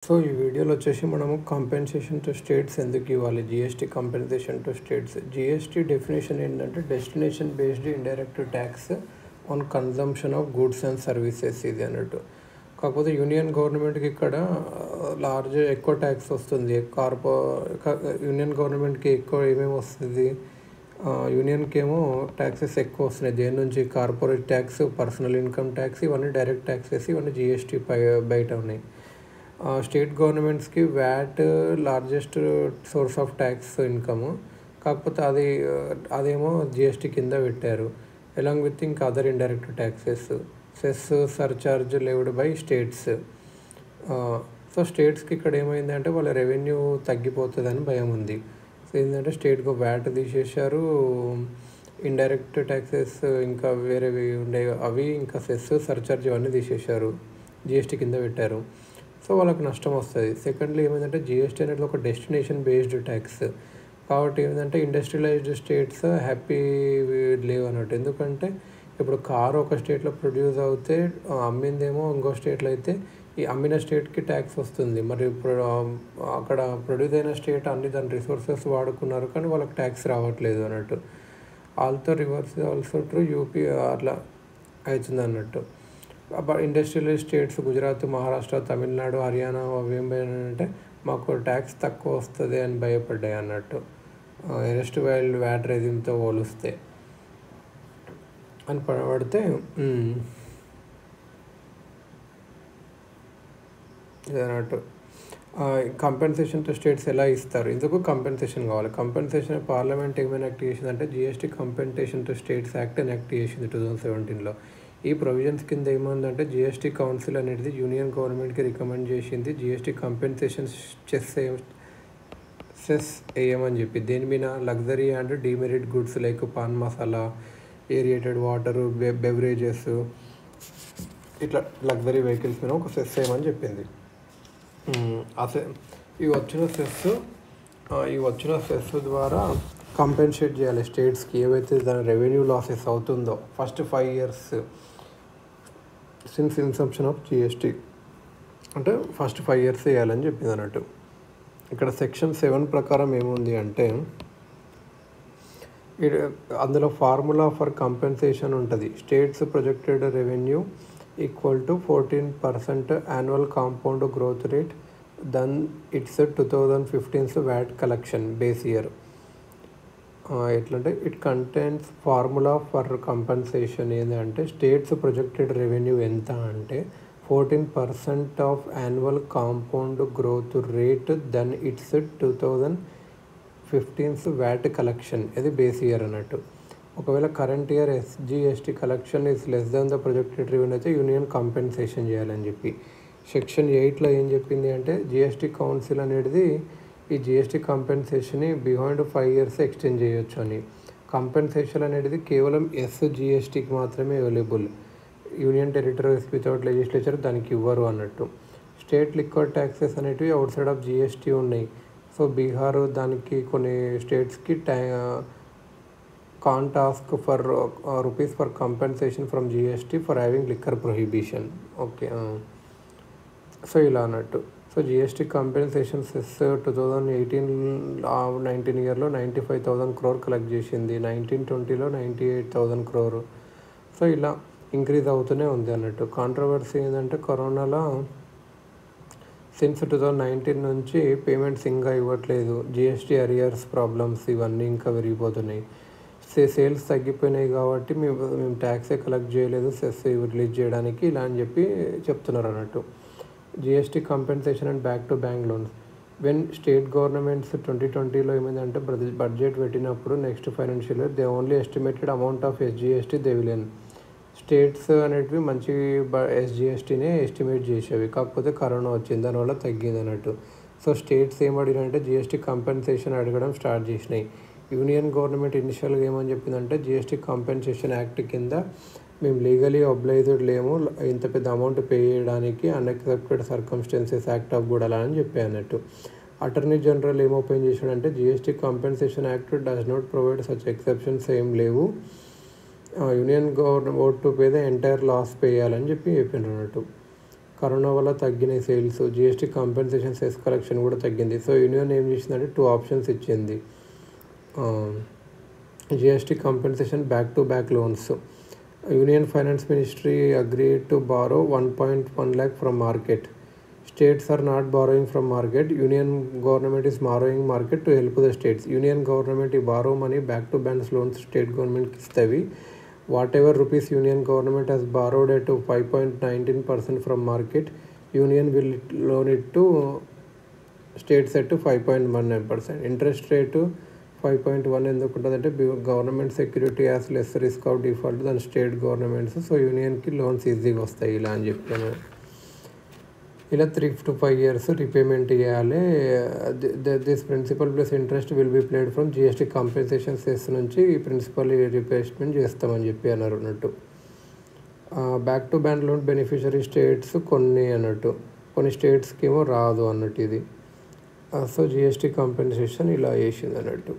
So ఈ వీడియోలో వచ్చేసి మనము కాంపెన్సేషన్ టు స్టేట్స్ ఎందుకు ఇవ్వాలి, GST compensation to states. GST definition ఏంటంటే destination based indirect tax on consumption of goods and services ఇది అన్నట్టు. కాకపోతే యూనియన్ గవర్నమెంట్కి ఇక్కడ ఎక్కువ ట్యాక్స్ వస్తుంది. యూనియన్ గవర్నమెంట్కి ఎక్కువ ఏమేమి వస్తుంది, యూనియన్కి ఏమో ట్యాక్సెస్ ఎక్కువ వస్తున్నాయి. దేని నుంచి? Corporate tax, personal income tax, ఇవన్నీ డైరెక్ట్ ట్యాక్సెస్, ఇవన్నీ జిఎస్టీ బయట ఉన్నాయి. స్టేట్ గవర్నమెంట్స్కి VAT largest source of tax income, కాకపోతే అదేమో జిఎస్టీ కింద పెట్టారు. అలాంగ్ విత్ ఇంకా other indirect taxes, cess, surcharge levied by states. So స్టేట్స్కి ఇక్కడ ఏమైందంటే వాళ్ళ రెవెన్యూ తగ్గిపోతుందని భయం ఉంది. సో ఏంటంటే స్టేట్కి వ్యాట్ తీసేశారు, ఇండైరెక్ట్ ట్యాక్సెస్ ఇంకా వేరేవి ఉండే అవి, ఇంకా సెస్, సర్చార్జ్ ఇవన్నీ తీసేశారు, జిఎస్టీ కింద పెట్టారు. సో వాళ్ళకి నష్టం వస్తుంది. సెకండ్లీ ఏమైందంటే జిఎస్టీ అనేది ఒక డెస్టినేషన్ బేస్డ్ ట్యాక్స్ కాబట్టి ఏంటంటే ఇండస్ట్రియలైజ్డ్ స్టేట్స్ హ్యాపీ లేవు అన్నట్టు. ఎందుకంటే ఇప్పుడు కారు ఒక స్టేట్లో ప్రొడ్యూస్ అవుతే అమ్మిందేమో ఇంకో స్టేట్లో అయితే ఈ అమ్మిన స్టేట్కి ట్యాక్స్ వస్తుంది. మరి ఇప్పుడు అక్కడ ప్రొడ్యూస్ అయిన స్టేట్ అన్ని దాని రిసోర్సెస్ వాడుకున్నారు కానీ వాళ్ళకి ట్యాక్స్ రావట్లేదు అన్నట్టు. ఆల్సో ట్రూ యూపీ అట్లా అవుతుంది అన్నట్టు. ఇండస్ట్రియల్ స్టేట్స్ గుజరాత్, మహారాష్ట్ర, తమిళనాడు, హర్యానా అవి ఏం అంటే మాకు ట్యాక్స్ తక్కువ వస్తుంది అని భయపడ్డాయి అన్నట్టు, ఎరెస్ట్ వైల్డ్ వ్యాట్ రెజిమ్తో పోలిస్తే అని పడబడితే అన్నట్టు. కంపెన్సేషన్ టు స్టేట్స్ ఎలా ఇస్తారు? ఇందుకు కంపెన్సేషన్ కావాలి. కంపెన్సేషన్ పార్లమెంట్ ఏమైనా యాక్ట్ చేసిందంటే GST compensation to states act అని యాక్ట్ చేసింది 2017లో. ఈ ప్రొవిజన్స్ కింద ఏముందంటే జిఎస్టీ కౌన్సిల్ అనేది యూనియన్ గవర్నమెంట్కి రికమెండ్ చేసింది జిఎస్టీ కంపెన్సేషన్ సెస్ వేయమని చెప్పి. దేని మీద? Luxury and demerit goods like pan masala, aerated water, beverages, ఇట్లా లగ్జరీ వెహికల్స్ మీద ఒక సెస్ వేయమని చెప్పింది. ఇవి వచ్చిన సెస్ ద్వారా కంపెన్సేట్ చేయాలి స్టేట్స్కి ఏవైతే దాని రెవెన్యూ లాసెస్ అవుతుందో first 5 years since Inception of GST, అంటే ఫస్ట్ 5 years వేయాలని చెప్పింది అన్నట్టు. ఇక్కడ సెక్షన్ 7 ప్రకారం ఏముంది అంటే అందులో ఫార్ములా ఫర్ కంపెన్సేషన్ ఉంటుంది. States projected revenue equal to 14% annual compound growth rate then it's 2015 VAT collection base year. ఎట్లంటే it contains formula for compensation ఏంటంటే స్టేట్స్ ప్రొజెక్టెడ్ రెవెన్యూ ఎంత అంటే 14% of annual compound growth rate then it's 2015 VAT collection, ఇది base year అన్నట్టు. ఒకవేళ current year SGST collection is less than the projected revenue అయితే union compensation చేయాలని చెప్పి. Section 8లో ఏం చెప్పింది అంటే జిఎస్టీ కౌన్సిల్ అనేది ఈ జిఎస్టీ కంపెన్సేషన్ని బిహైండ్ 5 years ఎక్స్టెండ్ చేయొచ్చు అని. కంపెన్సేషన్ అనేది కేవలం ఎస్జిఎస్టీకి మాత్రమే available, union territories without legislature దానికి ఇవ్వరు అన్నట్టు. స్టేట్ లిక్కర్ ట్యాక్సెస్ అనేటివి అవుట్ సైడ్ ఆఫ్ జిఎస్టీ ఉన్నాయి. సో బీహార్ దానికి కొన్ని స్టేట్స్కి can't ask for rupees for compensation from GST for having liquor prohibition. Okay, so ఇలా అన్నట్టు. సో జిఎస్టీ కంపెన్సేషన్ సెస్ 2018-19 yearలో 95,000 crore కలెక్ట్ చేసింది, 1920లో 98,000 crore. సో ఇలా ఇంక్రీజ్ అవుతూనే ఉంది అన్నట్టు. కాంట్రవర్సీ ఏంటంటే కరోనాలో సిన్స్ 2019 నుంచి పేమెంట్స్ ఇంకా ఇవ్వట్లేదు, జిఎస్టీ అరియర్స్ ప్రాబ్లమ్స్ ఇవన్నీ ఇంకా పెరిగిపోతున్నాయి. సేల్స్ తగ్గిపోయినాయి కాబట్టి మేము ట్యాక్సే కలెక్ట్ చేయలేదు సెస్ రిలీజ్ చేయడానికి ఇలా అని చెప్పి చెప్తున్నారు అన్నట్టు. GST compensation and back to bank loans. When state governments 2020లో ఏమైందంటే బడ్జెట్ పెట్టినప్పుడు next financial year they only estimated amount of SGST they will earn. States అనేటివి మంచి ఎస్జిఎస్టీనే ఎస్టిమేట్ చేసేవి, కాకపోతే కరోనా వచ్చింది దానివల్ల తగ్గింది అన్నట్టు. సో స్టేట్స్ ఏమడిగినంటే జిఎస్టీ కంపెన్సేషన్ అడగడం స్టార్ట్ చేసినాయి. యూనియన్ గవర్నమెంట్ ఇనిషియల్గా ఏమని చెప్పిందంటే జిఎస్టీ కంపెన్సేషన్ యాక్ట్ కింద మేము లీగలీ అబ్లైజ్డ్ లేము ఇంత పెద్ద అమౌంట్ పే చేయడానికి, అన్ఎక్సెప్టెడ్ సర్కమ్స్టెన్సెస్ యాక్ట్ ఆఫ్ కూడా అని చెప్పి అన్నట్టు. అటార్నీ జనరల్ ఏం ఓపెన్ చేశాడంటే GST compensation act does not provide such exceptions ఏం లేవు, union government to pay the entire loss pay చేయాలని చెప్పి చెప్పిండ్రు అన్నట్టు. కరోనా వల్ల తగ్గిన sales, GST compensation cess collection కూడా తగ్గింది. సో యూనియన్ ఏం చేసిందంటే 2 ఆప్షన్స్ ఇచ్చింది. GST compensation back to back loans. Union finance ministry agreed to borrow 1.1 lakh from market. States are not borrowing from market. Union government is borrowing market to help the states. Union government borrow money back to banks loans state government ki istavi. Whatever rupees union government has borrowed at 5.19% from market, union will loan it to states at 5.19%. Interest rate 5.1 ఎందుకు ఉంటుందంటే government security as less risk of default దాని state governments. So యూనియన్కి loans ఈజీగా వస్తాయి ఇలా అని చెప్పాను. ఇలా 3 to 5 years repayment చేయాలి. This principal plus interest will be paid from GST compensation cess నుంచి ప్రిన్సిపల్ రీపేమెంట్ చేస్తామని చెప్పి అన్నారు అన్నట్టు. Back to back loan beneficiary states కొన్ని అన్నట్టు, కొన్ని స్టేట్స్కి ఏమో రాదు అన్నట్టు ఇది. సో జిఎస్టీ కాంపెన్సేషన్ ఇలా వేసింది అన్నట్టు.